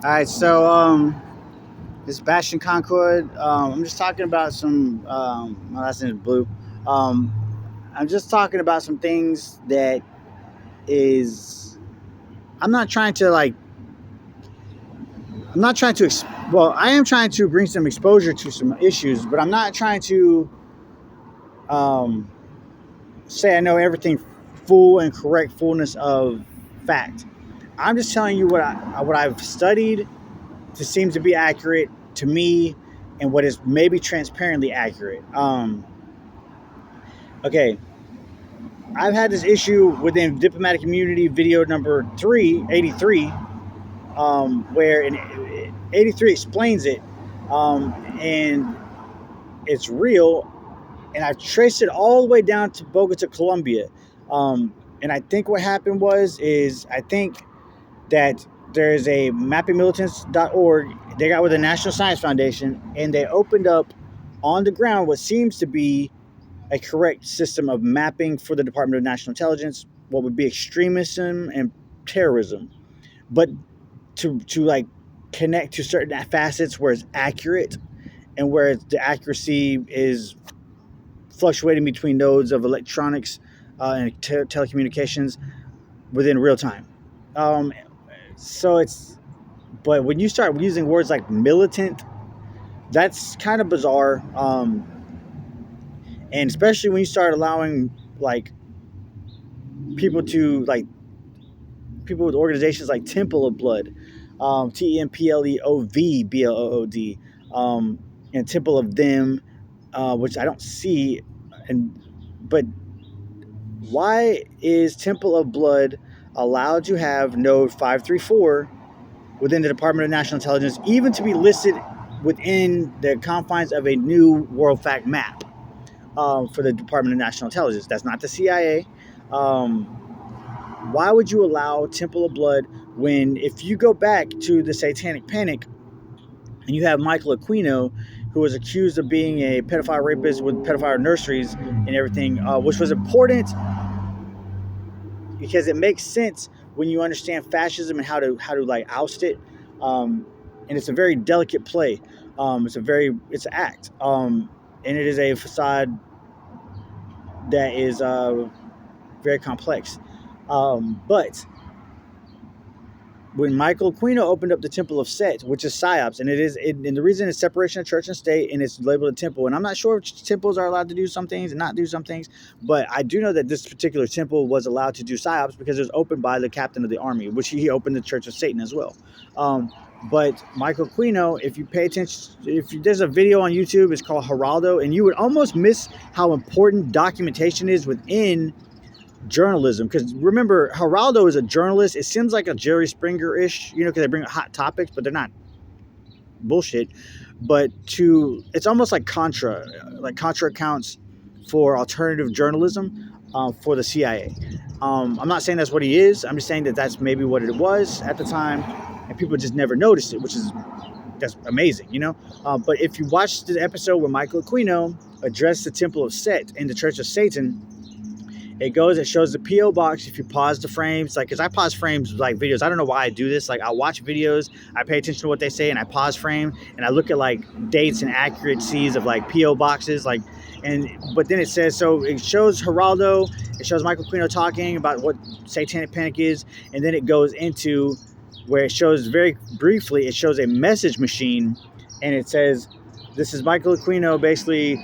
All right, this is Bastion Concord. I'm just talking about some. My last name is Blue. Um, I'm just talking about some things that is. I'm not trying to like. I'm not trying to. Well, I am trying to bring some exposure to some issues, but I'm not trying to um, say I know everything full and correct fullness of fact. I'm just telling you what I've studied to seem to be accurate to me and what is maybe transparently accurate. Okay, I've had this issue within diplomatic immunity video number 383, where in 83 explains it, and it's real. And I've traced it all the way down to Bogota, Colombia. And I think what happened is I think that there's a mappingmilitants.org. They got with the National Science Foundation, and they opened up on the ground what seems to be a correct system of mapping for the Department of National Intelligence, what would be extremism and terrorism, but to like connect to certain facets where it's accurate and where the accuracy is fluctuating between nodes of electronics and telecommunications within real time. Um, so it's But when you start using words like militant, that's kind of bizarre. And especially when you start allowing like people to like people with organizations like Temple of Blood, TEMPLEOVBLOOD, and Temple of Them, which I don't see. And but why is Temple of Blood allowed to have node 534 within the Department of National Intelligence, even to be listed within the confines of a new world fact map for the Department of National Intelligence? That's not the CIA. Um, why would you allow Temple of Blood when, if you go back to the Satanic Panic and you have Michael Aquino, who was accused of being a pedophile rapist with pedophile nurseries and everything, which was important because it makes sense when you understand fascism and how to like oust it. And it's a very delicate play. It's an act, and it is a facade that is very complex. But when Michael Aquino opened up the Temple of Set, which is psyops, and the reason it's separation of church and state, and it's labeled a temple. And I'm not sure if temples are allowed to do some things and not do some things, but I do know that this particular temple was allowed to do psyops because it was opened by the captain of the army, which he opened the Church of Satan as well. But Michael Aquino, if you pay attention, there's a video on YouTube, it's called Geraldo, and you would almost miss how important documentation is within journalism. Because remember, Geraldo is a journalist. It seems like a Jerry Springer-ish, because they bring hot topics, but they're not bullshit. But it's almost like Contra accounts for alternative journalism for the CIA. I'm not saying that's what he is. I'm just saying that that's maybe what it was at the time, and people just never noticed it, that's amazing, But if you watch the episode where Michael Aquino addressed the Temple of Set in the Church of Satan, it shows the P.O. box. If you pause the frames, because I pause frames like videos. I don't know why I do this. Like, I watch videos, I pay attention to what they say, and I pause frame, and I look at like dates and accuracies of like P.O. boxes, but then it says, so it shows Geraldo, it shows Michael Aquino talking about what Satanic Panic is, and then it goes into where it shows very briefly, it shows a message machine, and it says, this is Michael Aquino, basically,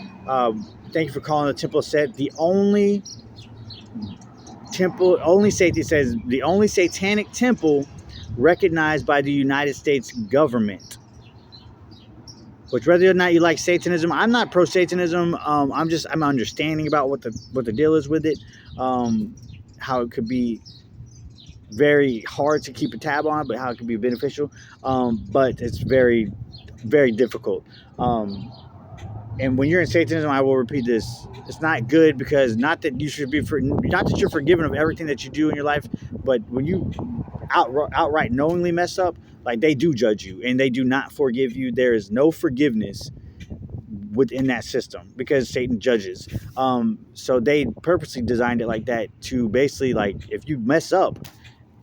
thank you for calling the Temple Set the only satanic temple recognized by the United States government. Which, whether or not you like Satanism, I'm not pro Satanism. I'm understanding about what the deal is with it, how it could be very hard to keep a tab on, but how it could be beneficial. But it's very, very difficult. And when you're in Satanism, I will repeat this: it's not good, because not that you're forgiven of everything that you do in your life, but when you outright knowingly mess up, like, they do judge you and they do not forgive you. There is no forgiveness within that system because Satan judges. So they purposely designed it like that to basically, like, if you mess up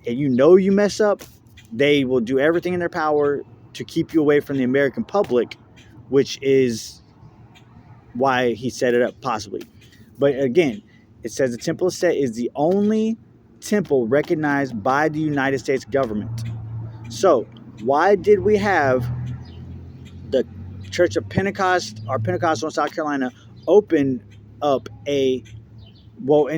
and you mess up, they will do everything in their power to keep you away from the American public, which is why he set it up, possibly. But again, it says the Temple of Set is the only temple recognized by the United States government. So, why did we have the Church of Pentecost, or Pentecostal in South Carolina, open up in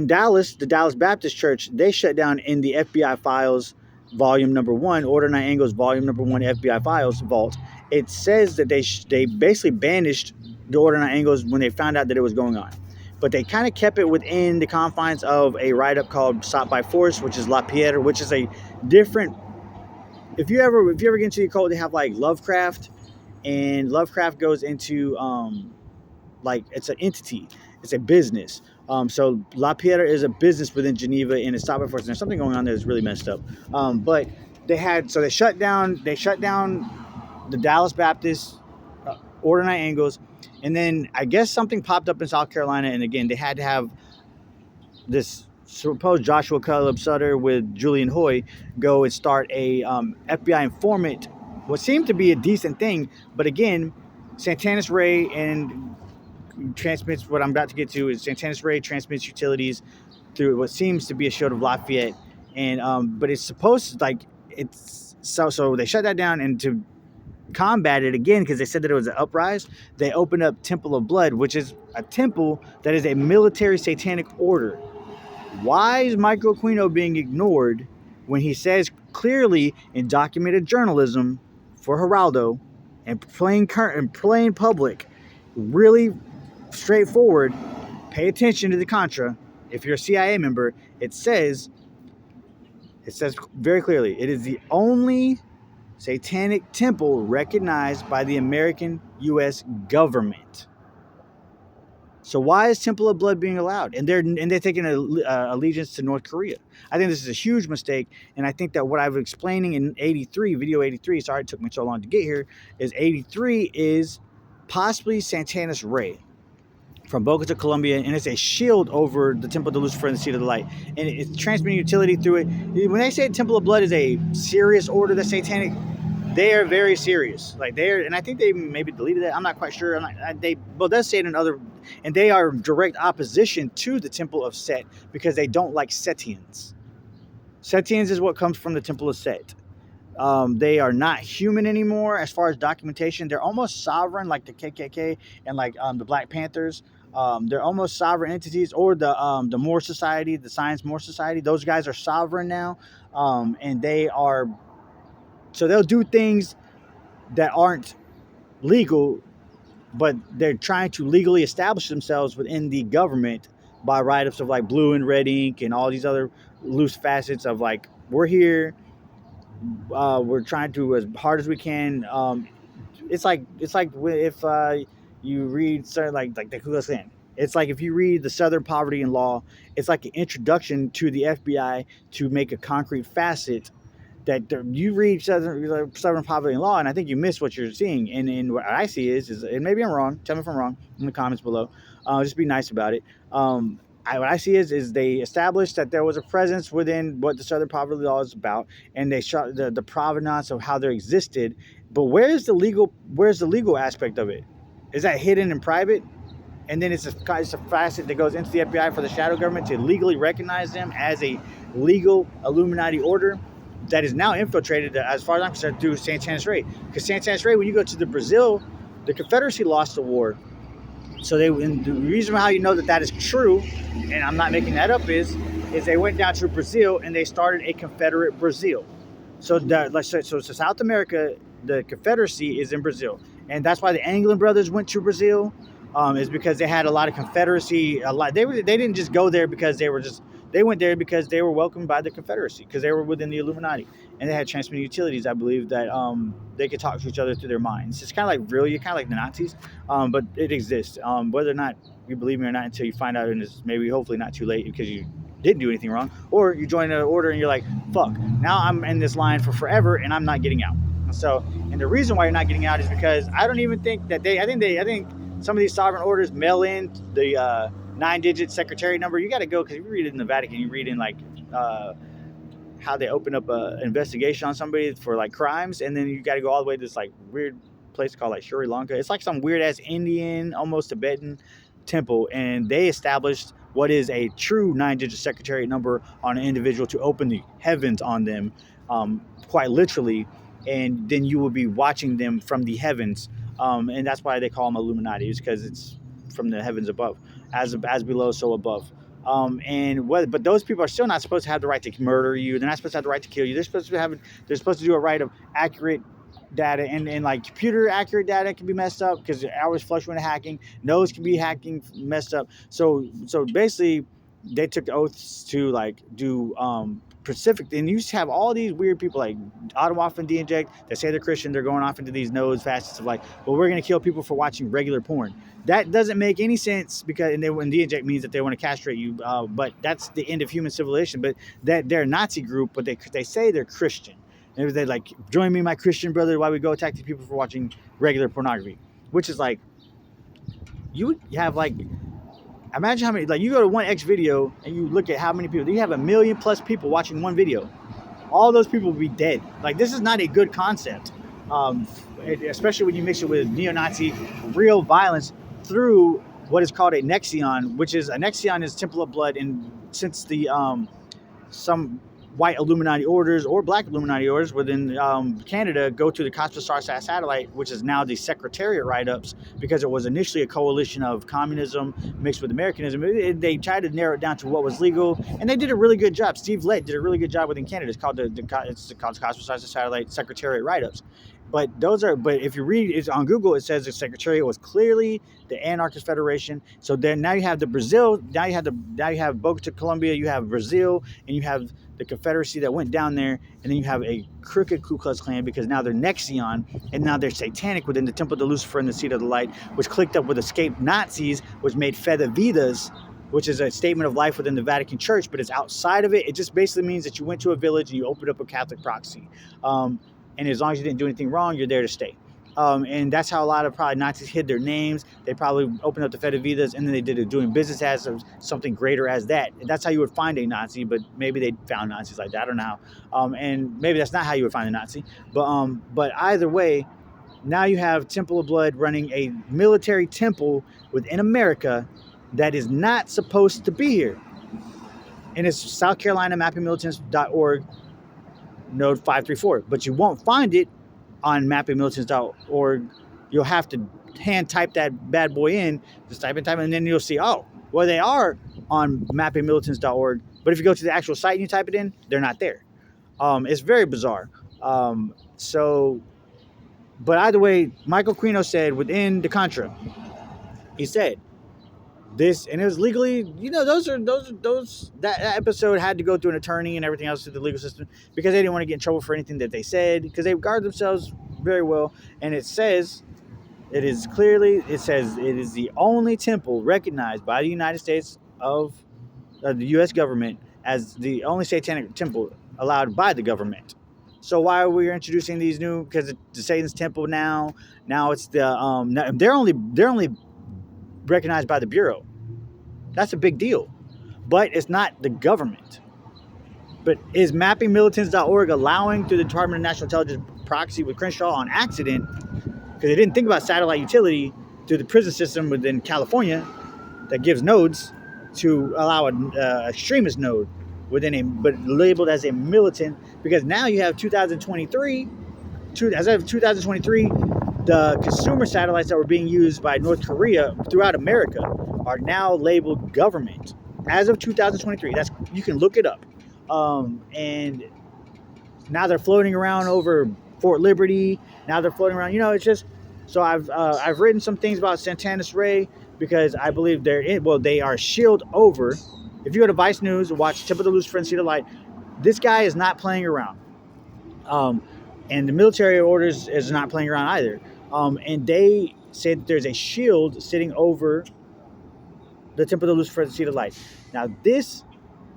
Dallas, the Dallas Baptist Church, they shut down in the FBI files, volume number 1, Order 9 Angles, volume number 1, FBI files vault. It says that they basically banished the Order 9 Angles when they found out that it was going on. But they kind of kept it within the confines of a write-up called Stop by Force, which is La Piedra, which is a different... If you ever get into the occult, they have like Lovecraft, and Lovecraft goes into like it's an entity, it's a business. So La Piedra is a business within Geneva, and it's Stop by Force. And there's something going on there that's really messed up. But they shut down the Dallas Baptist Order 9 Angles, and then I guess something popped up in South Carolina, and again they had to have this supposed Joshua Caleb Sutter with Julian Hoy go and start a FBI informant, what seemed to be a decent thing, but again, Santanis Ray and transmits, what I'm about to get to is Santanis Ray transmits utilities through what seems to be a shield of Lafayette, and but it's supposed to, like, it's so they shut that down, and to combat it again, because they said that it was an uprise, they opened up Temple of Blood, which is a temple that is a military satanic order. Why is Michael Aquino being ignored when he says clearly in documented journalism for Geraldo and plain public, really straightforward, pay attention to the Contra. If you're a CIA member, it says very clearly, it is the only satanic temple recognized by the American U.S. government. So why is Temple of Blood being allowed? And they're taking allegiance to North Korea. I think this is a huge mistake, and I think that what I was explaining in 83, video 83, sorry it took me so long to get here, is 83 is possibly Santanis Ray from Bogota, Colombia, and it's a shield over the Temple de Lucifer and the Seat of the Light. And it's transmitting utility through it. When they say Temple of Blood is a serious order that's satanic, they are very serious. Like and I think they maybe deleted that. I'm not quite sure. They does say it in other, and they are direct opposition to the Temple of Set because they don't like Setians. Setians is what comes from the Temple of Set. They are not human anymore as far as documentation. They're almost sovereign, like the KKK and like the Black Panthers. They're almost sovereign entities, or the Moore Society, the Science Moore Society. Those guys are sovereign now, and so they'll do things that aren't legal, but they're trying to legally establish themselves within the government by write-ups of like blue and red ink and all these other loose facets of like, we're here, we're trying to as hard as we can. It's like if you read certain like the Ku Klux Klan. It's like if you read the Southern Poverty and Law, it's like an introduction to the FBI to make a concrete facet that you read Southern Poverty and Law, and I think you miss what you're seeing. And what I see is, and maybe I'm wrong, tell me if I'm wrong in the comments below. Just be nice about it. What I see is they established that there was a presence within what the Southern Poverty Law is about, and they shot the provenance of how they existed. But where's the legal aspect of it? Is that hidden and private? And then it's a facet that goes into the FBI for the shadow government to legally recognize them as a legal Illuminati order that is now infiltrated, as far as I'm concerned, through Santanis Ray. Because Santanis Ray, when you go to the Brazil, the Confederacy lost the war. So the reason how you know that is true, and I'm not making that up, is they went down to Brazil and they started a Confederate Brazil. So South America, the Confederacy is in Brazil, and that's why the Anglin brothers went to Brazil, is because they had a lot of Confederacy. They didn't just go there because they went there because they were welcomed by the Confederacy, because they were within the Illuminati, and they had transmitting utilities, I believe, that they could talk to each other through their minds. It's kind of like kind of like the Nazis, but it exists. Whether or not you believe me or not until you find out, and it's maybe hopefully not too late because you didn't do anything wrong, or you join an order and you're like, fuck, now I'm in this line for forever and I'm not getting out. So, and the reason why you're not getting out is because I don't even think that I think some of these sovereign orders mail in the 9-digit secretary number. You got to go, because if you read it in the Vatican, you read in like how they open up a investigation on somebody for like crimes, and then you got to go all the way to this like weird place called like Sri Lanka. It's like some weird ass Indian, almost Tibetan temple, and they established what is a true 9-digit secretariat number on an individual to open the heavens on them, quite literally, and then you will be watching them from the heavens, and that's why they call them Illuminati, because it's from the heavens above, as below, so above. But those people are still not supposed to have the right to murder you. They're not supposed to have the right to kill you. They're supposed to do a right of accurate data, and like computer accurate data can be messed up because hours fluctuating hacking. Nodes can be hacking messed up. So basically, they took oaths to like do Pacific, and you used to have all these weird people like Ottawa and D-Inject that say they're Christian. They're going off into these nodes, fascists of like, well, we're going to kill people for watching regular porn. That doesn't make any sense because when D-Inject means that they want to castrate you, but that's the end of human civilization. But that they're a Nazi group, but they say they're Christian. And they like, join me, my Christian brother, while we go attack these people for watching regular pornography, which is like, you have like, imagine how many, like you go to one X video and you look at how many people, you have 1 million plus people watching one video. All those people will be dead. Like, this is not a good concept, especially when you mix it with neo-Nazi real violence through what is called a Nexion, which is a Nexion is Temple of Blood. And since the some white Illuminati orders or black Illuminati orders within Canada go to the Cosmostar satellite, which is now the Secretariat write-ups, because it was initially a coalition of communism mixed with Americanism. They tried to narrow it down to what was legal, and they did a really good job. Steve Lett did a really good job within Canada. It's called it's called Cosmostar satellite Secretariat write-ups. But if you read it on Google, it says the Secretariat was clearly the Anarchist Federation. So then now you have the Brazil, now you have Bogota, Colombia, you have Brazil, and you have the Confederacy that went down there, and then you have a crooked Ku Klux Klan because now they're Nexion, and now they're satanic within the Temple of Lucifer and the Seat of the Light, which clicked up with escaped Nazis, which made Fe de Vidas, which is a statement of life within the Vatican Church, but it's outside of it. It just basically means that you went to a village and you opened up a Catholic proxy. And as long as you didn't do anything wrong, you're there to stay. And that's how a lot of probably Nazis hid their names. They probably opened up the Fe de Vidas, and then they did it doing business as something greater as that. And that's how you would find a Nazi, but maybe they found Nazis like that. I don't know. And maybe that's not how you would find a Nazi. But either way, now you have Temple of Blood running a military temple within America that is not supposed to be here. And it's South Carolina mappingmilitants.org, node 534. But you won't find it on mappingmilitants.org. You'll have to hand type that bad boy in, just type, and then you'll see, oh, well, they are on mappingmilitants.org, but if you go to the actual site and you type it in, they're not there. It's very bizarre. But either way, Michael Quino said within the Contra, he said this, and it was legally, that episode had to go through an attorney and everything else through the legal system because they didn't want to get in trouble for anything that they said, because they guard themselves very well. And it says it is the only temple recognized by the United States of the U.S. government as the only satanic temple allowed by the government. So why are we introducing these new? Because it's Satan's temple now. Now it's the they're only recognized by the Bureau. That's a big deal, but it's not the government. But is mappingmilitants.org allowing through the Department of National Intelligence proxy with Crenshaw on accident, because they didn't think about satellite utility through the prison system within California that gives nodes to allow an extremist node but labeled as a militant, because now you have 2023, the consumer satellites that were being used by North Korea throughout America are now labeled government as of 2023. You can look it up. And now they're floating around over Fort Liberty. Now they're floating around. It's just, so I've written some things about Santanis Ray, because I believe they are shield over. If you go to Vice News and watch Temple of the Lucifer and Seat of Light, this guy is not playing around. And the military orders is not playing around either. And they said there's a shield sitting over the Temple of the Lucifer and Seat of Light. Now this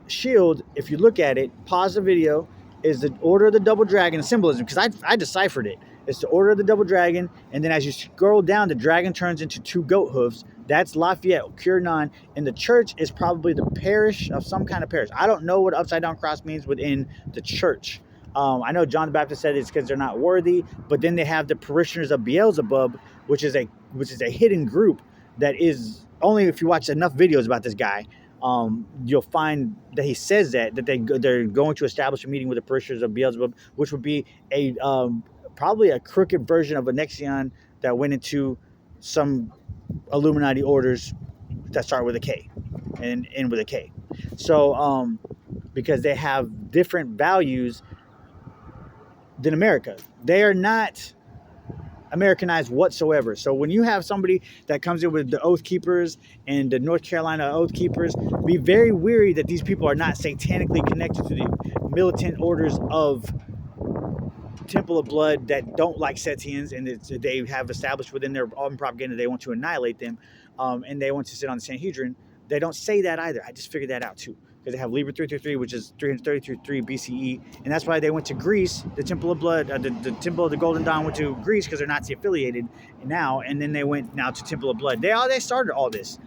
shield, if you look at it, pause the video, is the Order of the Double Dragon symbolism, because I deciphered it. It's the Order of the Double Dragon, and then as you scroll down, the dragon turns into 2 goat hooves, That's Lafayette, Curnon, and the church is probably the parish of some kind of parish. I don't know what upside down cross means within the church. I know John the Baptist said it's because they're not worthy, but then they have the parishioners of Beelzebub, which is a hidden group that is only if you watch enough videos about this guy, you'll find that he says that they're going to establish a meeting with the parishioners of Beelzebub, which would be a probably a crooked version of a Nexion that went into some Illuminati orders that start with a K and end with a K. So, because they have different values than America, they are not Americanized whatsoever. So when you have somebody that comes in with the Oath Keepers and the North Carolina Oath Keepers, be very wary that these people are not satanically connected to the militant orders of Temple of Blood that don't like Setians, and they have established within their own propaganda they want to annihilate them, and they want to sit on the Sanhedrin. They don't say that either. I just figured that out too, because they have Liber 333, which is 333 BCE, and that's why they went to Greece. The Temple of Blood, the Temple of the Golden Dawn went to Greece because they're Nazi affiliated now, and then they went now to Temple of Blood. They started all this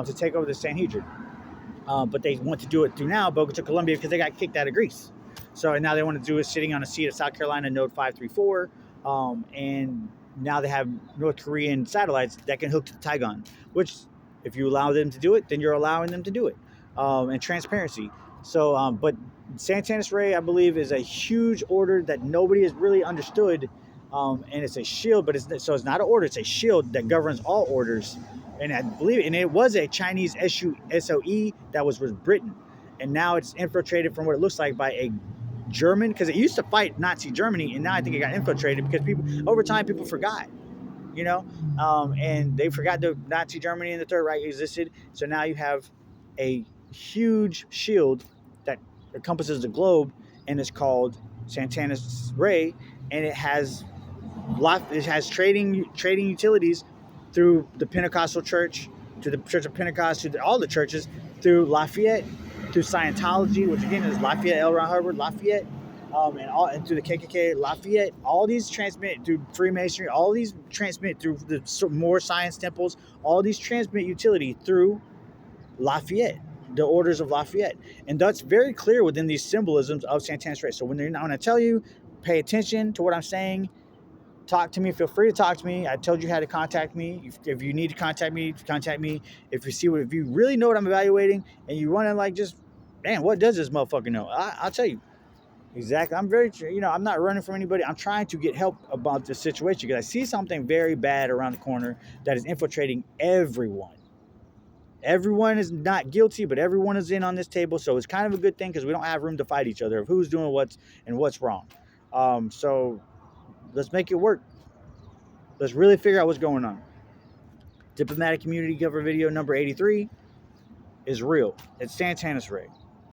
to take over the Sanhedrin, but they want to do it through now Bogota, Columbia, because they got kicked out of Greece. So now they want to do is sitting on a seat of South Carolina Node 534, and now they have North Korean satellites that can hook to the Taiwan, which if you allow them to do it, then you're allowing them to do it, and transparency. So, but Santanis Ray, I believe, is a huge order that nobody has really understood, and it's a shield, but it's not an order, it's a shield that governs all orders, and I believe, and it was a Chinese SOE that was with Britain, and now it's infiltrated from what it looks like by a German, because it used to fight Nazi Germany, and now I think it got infiltrated because people over time people forgot, and they forgot the Nazi Germany and the Third Reich existed. So now you have a huge shield that encompasses the globe, and it's called Santanis Ray, and it has trading utilities through the Pentecostal Church, to the Church of Pentecost, to all the churches, through Lafayette, through Scientology, which again is Lafayette, L. Ron Hubbard, Lafayette, and through the KKK, Lafayette. All these transmit through Freemasonry. All these transmit through the more science temples. All these transmit utility through Lafayette, the orders of Lafayette, and that's very clear within these symbolisms of Santanis Ray. So when I tell you, pay attention to what I'm saying. Talk to me. Feel free to talk to me. I told you how to contact me. If you need to contact me, contact me. If you really know what I'm evaluating, and you want to just, man, what does this motherfucker know? I'll tell you exactly. I'm not running from anybody. I'm trying to get help about this situation because I see something very bad around the corner that is infiltrating everyone. Everyone is not guilty, but everyone is in on this table. So it's kind of a good thing because we don't have room to fight each other of who's doing what's wrong. So let's make it work. Let's really figure out what's going on. Diplomatic Community Cover video number 83 is real. It's Santanis Ray.